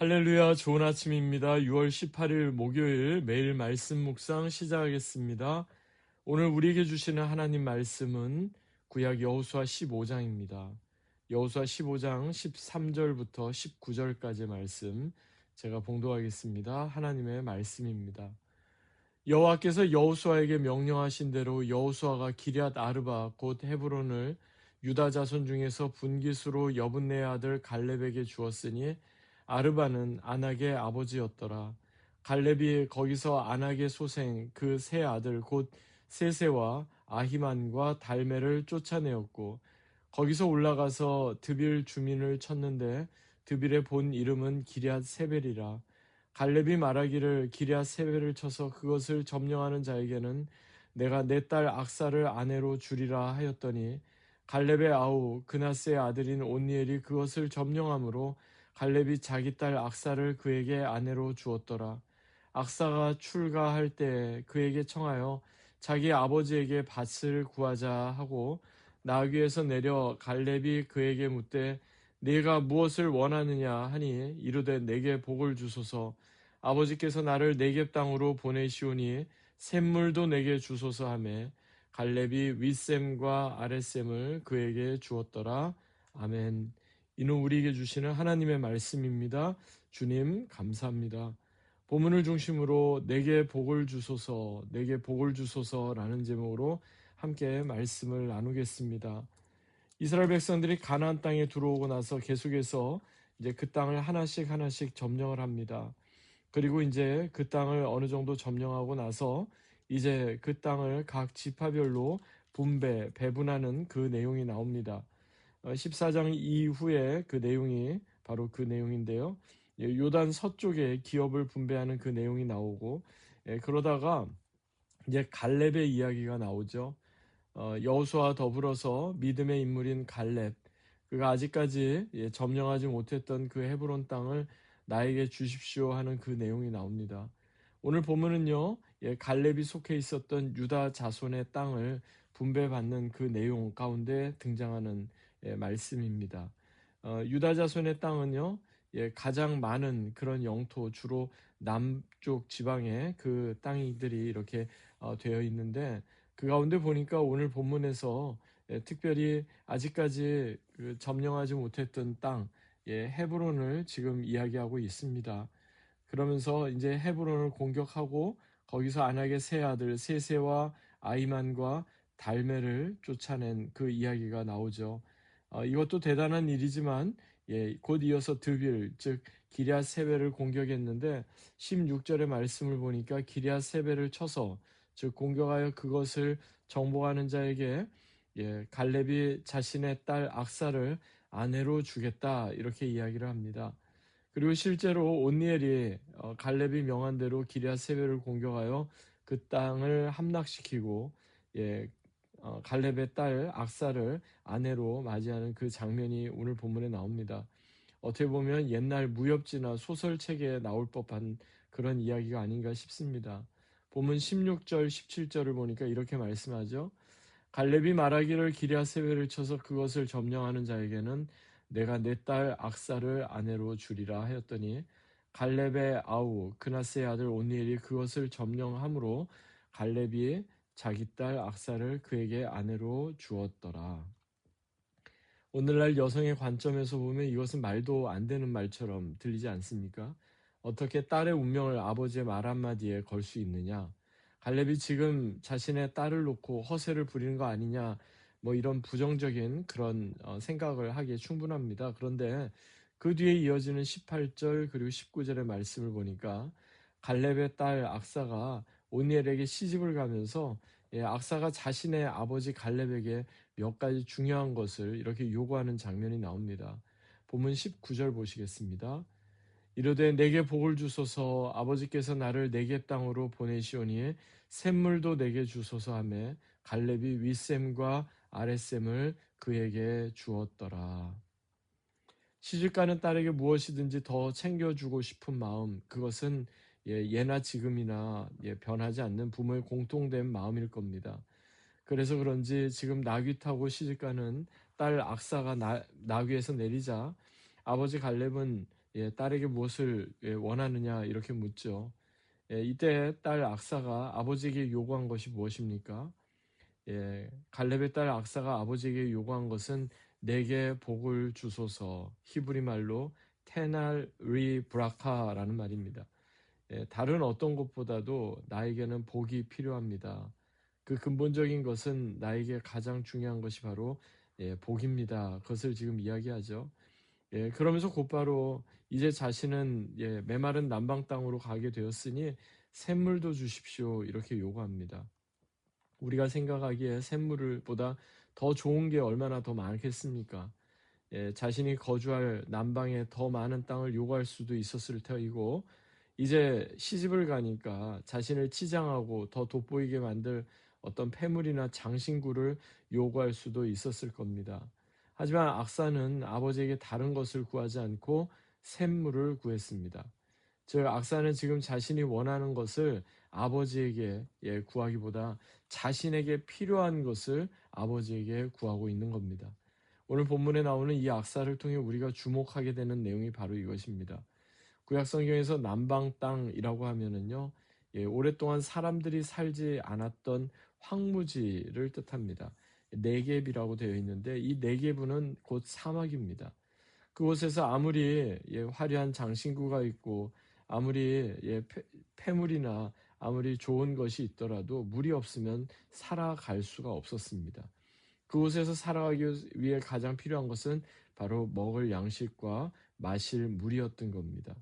할렐루야, 좋은 아침입니다. 6월 18일 목요일 매일 말씀 묵상 시작하겠습니다. 오늘 우리에게 주시는 하나님 말씀은 구약 여호수아 15장입니다. 여호수아 15장 13절부터 19절까지 말씀 제가 봉독하겠습니다. 하나님의 말씀입니다. 여호와께서 여호수아에게 명령하신 대로 여호수아가 기럇 아르바 곧 헤브론을 유다 자손 중에서 분깃으로 여분네의 아들 갈렙에게 주었으니 아르바는 아낙의 아버지였더라. 갈렙이 거기서 아낙의 소생 그 세 아들 곧 세세와 아히만과 달메를 쫓아내었고 거기서 올라가서 드빌 주민을 쳤는데 드빌의 본 이름은 기럇 세벨이라. 갈렙이 말하기를 기럇 세벨을 쳐서 그것을 점령하는 자에게는 내가 내 딸 악사를 아내로 주리라 하였더니 갈렙의 아우 그나스의 아들인 온니엘이 그것을 점령함으로 갈렙이 자기 딸 악사를 그에게 아내로 주었더라. 악사가 출가할 때 그에게 청하여 자기 아버지에게 밭을 구하자 하고 나귀에서 내려 갈렙이 그에게 묻되 네가 무엇을 원하느냐 하니 이르되 내게 복을 주소서. 아버지께서 나를 네겝 땅으로 보내시오니 샘물도 내게 주소서 하매 갈렙이 윗샘과 아랫샘을 그에게 주었더라. 아멘. 이는 우리에게 주시는 하나님의 말씀입니다. 주님 감사합니다. 본문을 중심으로 내게 복을 주소서, 내게 복을 주소서라는 제목으로 함께 말씀을 나누겠습니다. 이스라엘 백성들이 가나안 땅에 들어오고 나서 계속해서 이제 그 땅을 하나씩 하나씩 점령을 합니다. 그리고 이제 그 땅을 어느 정도 점령하고 나서 이제 그 땅을 각 지파별로 배분하는 그 내용이 나옵니다. 14장 이후에 그 내용이 바로 그 내용인데요. 요단 서쪽에 기업을 분배하는 그 내용이 나오고 그러다가 이제 갈렙의 이야기가 나오죠. 여호수아와 더불어서 믿음의 인물인 갈렙, 그가 아직까지 점령하지 못했던 그 헤브론 땅을 나에게 주십시오 하는 그 내용이 나옵니다. 오늘 본문은요, 갈렙이 속해 있었던 유다 자손의 땅을 분배받는 그 내용 가운데 등장하는 말씀입니다. 유다 자손의 땅은요, 가장 많은 그런 영토, 주로 남쪽 지방의 그 땅들이 이렇게 되어 있는데 그 가운데 보니까 오늘 본문에서 특별히 아직까지 그 점령하지 못했던 땅, 헤브론을 지금 이야기하고 있습니다. 그러면서 이제 헤브론을 공격하고 거기서 아낙의 세 아들 세세와 아이만과 달메를 쫓아낸 그 이야기가 나오죠. 이것도 대단한 일이지만 곧 이어서 드빌 즉 기럇 세벨을 공격했는데 16절의 말씀을 보니까 기럇 세벨을 쳐서 즉 공격하여 그것을 정복하는 자에게 갈렙이 자신의 딸 악사를 아내로 주겠다 이렇게 이야기를 합니다. 그리고 실제로 온니엘이 갈렙이 명한 대로 기럇 세벨을 공격하여 그 땅을 함락시키고 갈렙의 딸 악사를 아내로 맞이하는 그 장면이 오늘 본문에 나옵니다. 어떻게 보면 옛날 무협지나 소설책에 나올 법한 그런 이야기가 아닌가 싶습니다. 본문 16절, 17절을 보니까 이렇게 말씀하죠. 갈렙이 말하기를 기럇 세벨을 쳐서 그것을 점령하는 자에게는 내가 내 딸 악사를 아내로 주리라 하였더니 갈렙의 아우 그나스의 아들 온니엘이 그것을 점령함으로 갈렙이 자기 딸 악사를 그에게 아내로 주었더라. 오늘날 여성의 관점에서 보면 이것은 말도 안 되는 말처럼 들리지 않습니까? 어떻게 딸의 운명을 아버지의 말 한마디에 걸 수 있느냐? 갈렙이 지금 자신의 딸을 놓고 허세를 부리는 거 아니냐? 뭐 이런 부정적인 그런 생각을 하기에 충분합니다. 그런데 그 뒤에 이어지는 18절 그리고 19절의 말씀을 보니까 갈렙의 딸 악사가 온니엘에게 시집을 가면서 악사가 자신의 아버지 갈렙에게 몇 가지 중요한 것을 이렇게 요구하는 장면이 나옵니다. 본문 19절 보시겠습니다. 이르되 내게 복을 주소서 아버지께서 나를 네겝 땅으로 보내시오니 샘물도 내게 주소서 하매 갈렙이 윗샘과 아랫샘을 그에게 주었더라. 시집가는 딸에게 무엇이든지 더 챙겨주고 싶은 마음, 그것은 예나 지금이나 변하지 않는 부모의 공통된 마음일 겁니다. 그래서 그런지 지금 나귀 타고 시집가는 딸 악사가 나귀에서 내리자 아버지 갈렙은 딸에게 무엇을 원하느냐 이렇게 묻죠. 이때 딸 악사가 아버지에게 요구한 것이 무엇입니까? 갈렙의 딸 악사가 아버지에게 요구한 것은 내게 복을 주소서, 히브리 말로 테날 리 브라카라는 말입니다. 다른 어떤 것보다도 나에게는 복이 필요합니다. 그 근본적인 것은 나에게 가장 중요한 것이 바로 복입니다. 그것을 지금 이야기하죠. 그러면서 곧바로 이제 자신은 메마른 남방 땅으로 가게 되었으니 샘물도 주십시오. 이렇게 요구합니다. 우리가 생각하기에 샘물보다 더 좋은 게 얼마나 더 많겠습니까? 자신이 거주할 남방에 더 많은 땅을 요구할 수도 있었을 터이고, 이제 시집을 가니까 자신을 치장하고 더 돋보이게 만들 어떤 폐물이나 장신구를 요구할 수도 있었을 겁니다. 하지만 악사는 아버지에게 다른 것을 구하지 않고 샘물을 구했습니다. 즉 악사는 지금 자신이 원하는 것을 아버지에게 구하기보다 자신에게 필요한 것을 아버지에게 구하고 있는 겁니다. 오늘 본문에 나오는 이 악사를 통해 우리가 주목하게 되는 내용이 바로 이것입니다. 구약 성경에서 남방 땅이라고 하면은요, 오랫동안 사람들이 살지 않았던 황무지를 뜻합니다. 네겝이라고 되어 있는데 이 네겝은 곧 사막입니다. 그곳에서 아무리 화려한 장신구가 있고 아무리 폐물이나 아무리 좋은 것이 있더라도 물이 없으면 살아갈 수가 없었습니다. 그곳에서 살아가기 위해 가장 필요한 것은 바로 먹을 양식과 마실 물이었던 겁니다.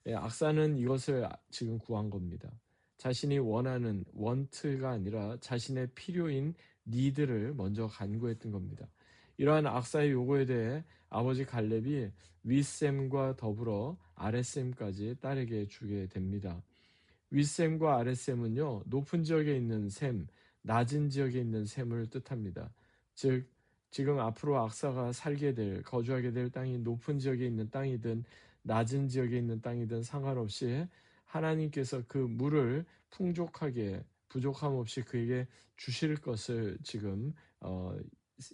악사는 이것을 지금 구한 겁니다. 자신이 원하는 원트가 아니라 자신의 필요인 니드를 먼저 간구했던 겁니다. 이러한 악사의 요구에 대해 아버지 갈렙이 윗셈과 더불어 아랫셈까지 딸에게 주게 됩니다. 윗셈과 아랫셈은요, 높은 지역에 있는 셈, 낮은 지역에 있는 셈을 뜻합니다. 즉, 지금 앞으로 악사가 거주하게 될 땅이 높은 지역에 있는 땅이든 낮은 지역에 있는 땅이든 상관없이 하나님께서 그 물을 풍족하게 부족함 없이 그에게 주실 것을 지금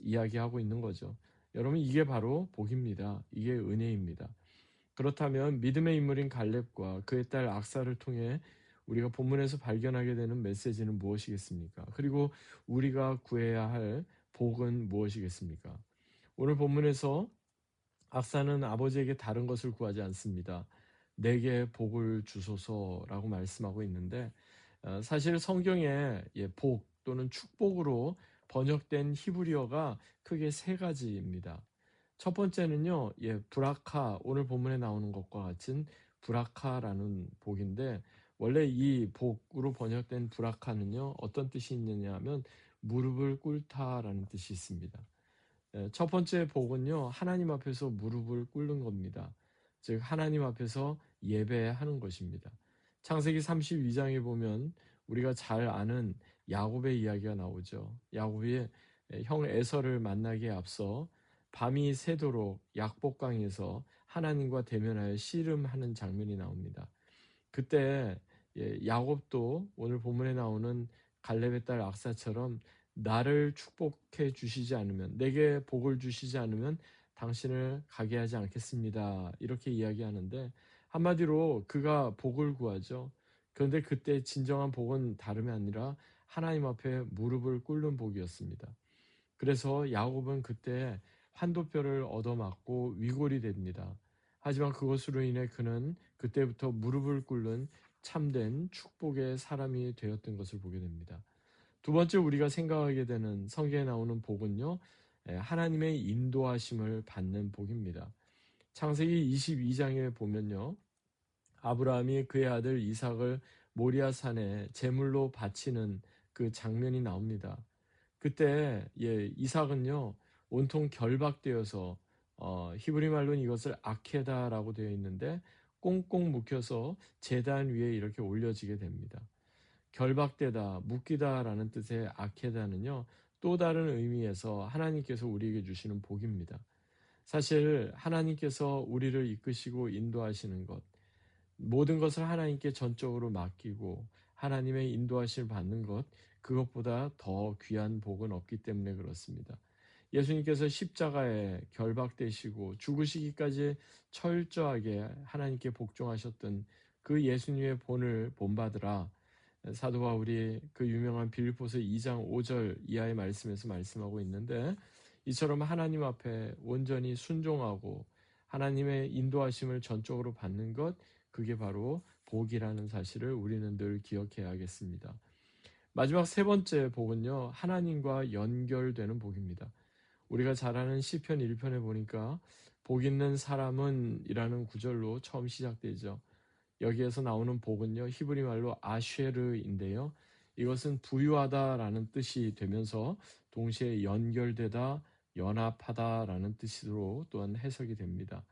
이야기하고 있는 거죠. 여러분 이게 바로 복입니다. 이게 은혜입니다. 그렇다면 믿음의 인물인 갈렙과 그의 딸 악사를 통해 우리가 본문에서 발견하게 되는 메시지는 무엇이겠습니까? 그리고 우리가 구해야 할 복은 무엇이겠습니까? 오늘 본문에서 악사는 아버지에게 다른 것을 구하지 않습니다. 내게 복을 주소서라고 말씀하고 있는데 사실 성경에 복 또는 축복으로 번역된 히브리어가 크게 세 가지입니다. 첫 번째는요, 브라카, 오늘 본문에 나오는 것과 같은 브라카라는 복인데, 원래 이 복으로 번역된 브라카는요, 어떤 뜻이 있느냐 하면, 무릎을 꿇다라는 뜻이 있습니다. 첫 번째 복은요, 하나님 앞에서 무릎을 꿇는 겁니다. 즉, 하나님 앞에서 예배하는 것입니다. 창세기 32장에 보면 우리가 잘 아는 야곱의 이야기가 나오죠. 야곱이 형 에서를 만나기에 앞서 밤이 새도록 약복강에서 하나님과 대면하여 씨름하는 장면이 나옵니다. 그때 야곱도 오늘 본문에 나오는 갈렙의 딸 악사처럼 나를 축복해 주시지 않으면 내게 복을 주시지 않으면 당신을 가게 하지 않겠습니다. 이렇게 이야기하는데 한마디로 그가 복을 구하죠. 그런데 그때 진정한 복은 다름이 아니라 하나님 앞에 무릎을 꿇는 복이었습니다. 그래서 야곱은 그때 환도뼈를 얻어맞고 위골이 됩니다. 하지만 그것으로 인해 그는 그때부터 무릎을 꿇는 참된 축복의 사람이 되었던 것을 보게 됩니다. 두 번째 우리가 생각하게 되는 성경에 나오는 복은요, 하나님의 인도하심을 받는 복입니다. 창세기 22장에 보면요, 아브라함이 그의 아들 이삭을 모리아 산에 제물로 바치는 그 장면이 나옵니다. 그때 이삭은요 온통 결박되어서 히브리 말로는 이것을 아케다라고 되어 있는데 꽁꽁 묶여서 제단 위에 이렇게 올려지게 됩니다. 결박되다, 묶이다라는 뜻의 아케다는요 또 다른 의미에서 하나님께서 우리에게 주시는 복입니다. 사실 하나님께서 우리를 이끄시고 인도하시는 것, 모든 것을 하나님께 전적으로 맡기고 하나님의 인도하심을 받는 것, 그것보다 더 귀한 복은 없기 때문에 그렇습니다. 예수님께서 십자가에 결박되시고 죽으시기까지 철저하게 하나님께 복종하셨던 그 예수님의 본을 본받으라. 사도 바울이 그 유명한 빌립보서 2장 5절 이하의 말씀에서 말씀하고 있는데, 이처럼 하나님 앞에 온전히 순종하고 하나님의 인도하심을 전적으로 받는 것, 그게 바로 복이라는 사실을 우리는 늘 기억해야겠습니다. 마지막 세 번째 복은요, 하나님과 연결되는 복입니다. 우리가 잘 아는 시편 1편에 보니까 복 있는 사람은 이라는 구절로 처음 시작되죠. 여기에서 나오는 복은요, 히브리 말로 아쉐르인데요. 이것은 부유하다라는 뜻이 되면서 동시에 연결되다, 연합하다라는 뜻으로 또한 해석이 됩니다.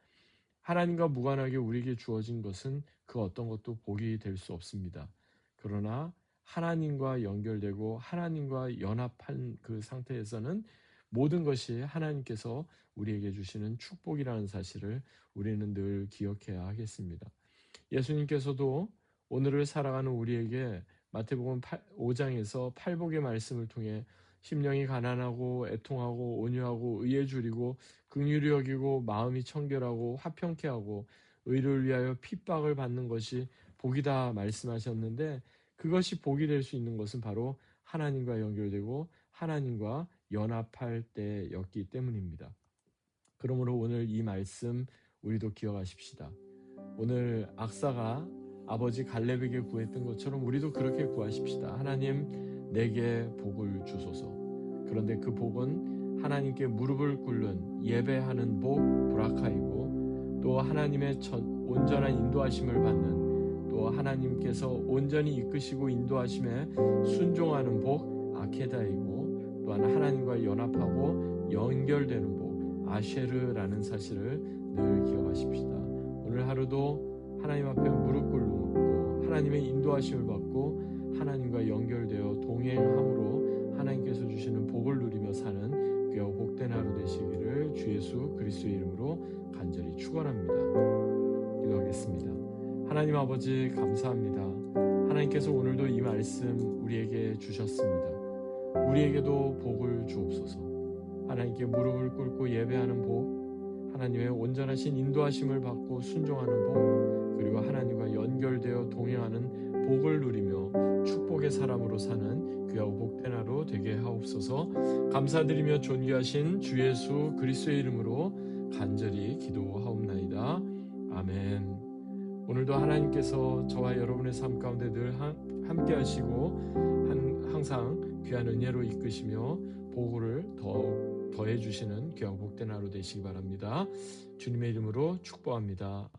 하나님과 무관하게 우리에게 주어진 것은 그 어떤 것도 복이 될 수 없습니다. 그러나 하나님과 연결되고 하나님과 연합한 그 상태에서는 모든 것이 하나님께서 우리에게 주시는 축복이라는 사실을 우리는 늘 기억해야 하겠습니다. 예수님께서도 오늘을 살아가는 우리에게 마태복음 5장에서 팔복의 말씀을 통해 심령이 가난하고 애통하고 온유하고 의에 줄이고 긍휼히 여기고 마음이 청결하고 화평케 하고 의를 위하여 핍박을 받는 것이 복이다 말씀하셨는데, 그것이 복이 될 수 있는 것은 바로 하나님과 연결되고 하나님과 연합할 때였기 때문입니다. 그러므로 오늘 이 말씀 우리도 기억하십시다. 오늘 악사가 아버지 갈렙에게 구했던 것처럼 우리도 그렇게 구하십시다. 하나님, 내게 복을 주소서. 그런데 그 복은 하나님께 무릎을 꿇는 예배하는 복 브라카이고, 또 하나님의 온전한 인도하심을 받는, 또 하나님께서 온전히 이끄시고 인도하심에 순종하는 복 아케다이고, 또한 하나님과 연합하고 연결되는 복 아쉐르라는 사실을 늘 기억하십시다. 오늘 하루도 하나님 앞에 무릎 꿇고 하나님의 인도하심을 받고 하나님과 연결되어 동행함으로 하나님께서 주시는 복을 누리며 사는 귀하고 복된 하루 되시기를 주 예수 그리스도의 이름으로 간절히 축원합니다. 기도하겠습니다. 하나님 아버지, 감사합니다. 하나님께서 오늘도 이 말씀 우리에게 주셨습니다. 우리에게도 복을 주옵소서. 하나님께 무릎을 꿇고 예배하는 복, 하나님의 온전하신 인도하심을 받고 순종하는 복, 그리고 하나님과 연결되어 동행하는 복을 누리며 축복의 사람으로 사는 귀하고 복된 하루 되게 하옵소서. 감사드리며 존귀하신 주 예수 그리스도의 이름으로 간절히 기도하옵나이다. 아멘. 오늘도 하나님께서 저와 여러분의 삶 가운데 늘 함께 하시고 항상 귀한 은혜로 이끄시며 복을 더해 주시는 귀하고 복된 하루 되시기 바랍니다. 주님의 이름으로 축복합니다.